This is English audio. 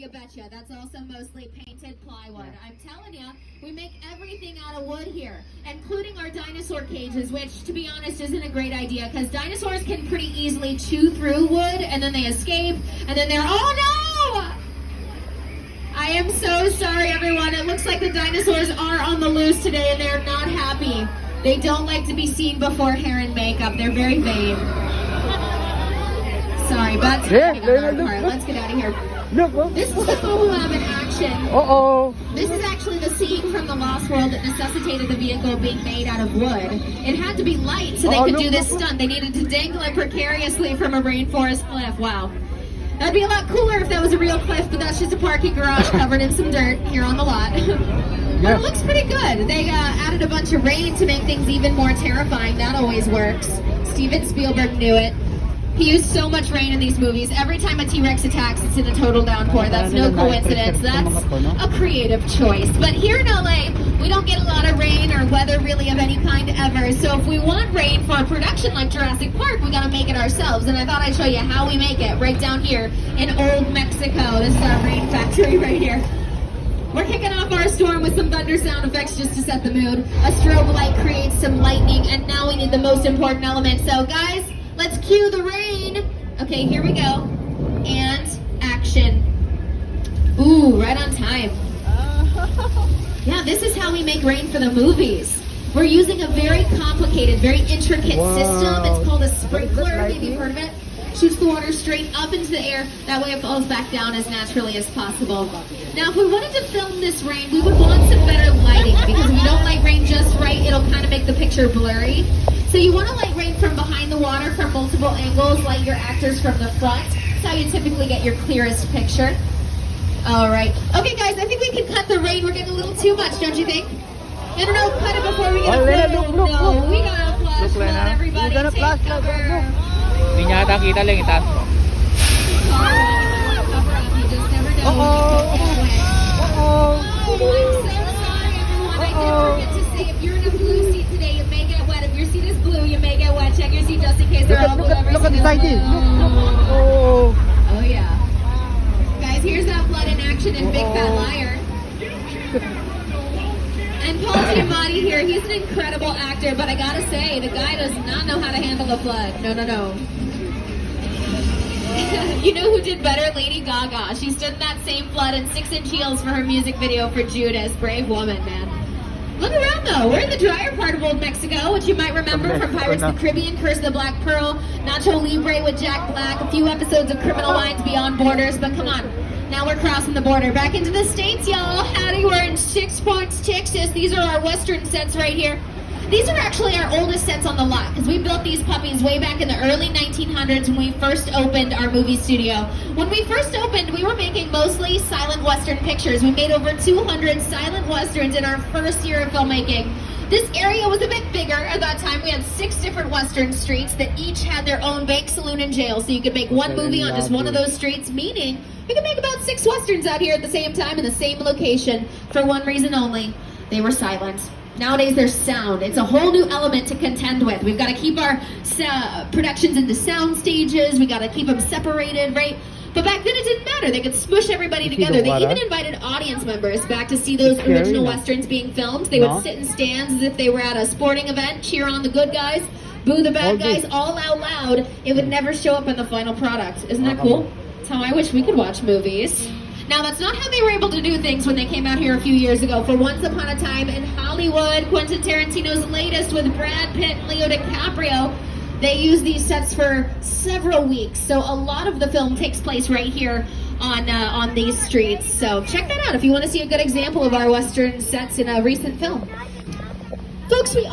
you betcha. That's also mostly painted plywood. I'm telling you, we make everything out of wood here, including our dinosaur cages, which, to be honest, isn't a great idea because dinosaurs can pretty easily chew through wood and then they escape, and then they're, oh no! I am so sorry, everyone. It looks like the dinosaurs are on the loose today and they're not happy. They don't like to be seen before hair and makeup. They're very vain. Sorry, but let's get out of here. This is the Photo Lab in action. This is actually the scene from the Lost World that necessitated the vehicle being made out of wood. It had to be light so they could do this stunt. They needed to dangle it precariously from a rainforest cliff. Wow. That'd be a lot cooler if that was a real cliff, but that's just a parking garage covered in some dirt here on the lot. But it looks pretty good. They added a bunch of rain to make things even more terrifying. That always works. Steven Spielberg knew it. He used so much rain in these movies. Every time a T-Rex attacks, it's in a total downpour. That's no coincidence. That's a creative choice. But here in LA, we don't get a lot of rain or weather really of any kind ever. So if we want rain for a production like Jurassic Park, we gotta make it ourselves. And I thought I'd show you how we make it right down here in Old Mexico. This is our rain factory right here. We're kicking off our storm with some thunder sound effects just to set the mood. A strobe light creates some lightning, and now we need the most important element. So guys, let's cue the rain. Okay, here we go. And action. Ooh, right on time. Yeah, this is how we make rain for the movies. We're using a very complicated, very intricate system. It's called a sprinkler. Maybe you've heard of it. Shoots the water straight up into the air. That way it falls back down as naturally as possible. Now, if we wanted to film this rain, we would want some better lighting because if you don't light rain just right, it'll kind of make the picture blurry. So you want to light rain from behind the water from multiple angles, light your actors from the front. That's how you typically get your clearest picture. All right. Okay, guys, I think we can cut the rain. We're getting a little too much, don't you think? No, cut it before we get a flood. No, we got a flash flood, everybody. Take cover. Hindi niya ata kita lang itaas mo. If you're in a blue seat today, you may get wet. If your seat is blue, you may get wet. Check your seat just in case they're all blue. Look at the side. Oh yeah. Guys, here's that flood in action in Big Fat Liar. And Paul Giamatti here, he's an incredible actor, but I gotta say, the guy does not know how to handle a flood. No. You know who did better? Lady Gaga. She stood in that same flood in 6-inch heels for her music video for Judas. Brave woman, man. Look around though, we're in the drier part of Old Mexico, which you might remember from Pirates of the Caribbean, Curse of the Black Pearl, Nacho Libre with Jack Black, a few episodes of Criminal Minds Beyond Borders, but come on. Now we're crossing the border. Back into the States, y'all. Howdy, we're in 6 Points, Texas. These are our Western sets right here. These are actually our oldest sets on the lot because we built these puppies way back in the early 1900s when we first opened our movie studio. When we first opened, we were making mostly silent Western pictures. We made over 200 silent Westerns in our first year of filmmaking. This area was a bit bigger. At that time, we had 6 different Western streets that each had their own bank, saloon, and jail. So you could make one movie on just one of those streets, meaning we could make about 6 Westerns out here at the same time in the same location for one reason only. They were silent. Nowadays, there's sound. It's a whole new element to contend with. We've got to keep our productions into sound stages. We got to keep them separated, right? But back then, it didn't matter. They could smush everybody together. They even invited audience members back to see those original Westerns being filmed. They would sit in stands as if they were at a sporting event, cheer on the good guys, boo the bad guys, all out loud. It would never show up in the final product. Isn't that cool? That's how I wish we could watch movies. Now, that's not how they were able to do things when they came out here a few years ago. For Once Upon a Time in Hollywood, Quentin Tarantino's latest with Brad Pitt and Leo DiCaprio, they used these sets for several weeks. So a lot of the film takes place right here on these streets. So check that out if you want to see a good example of our Western sets in a recent film. Folks, we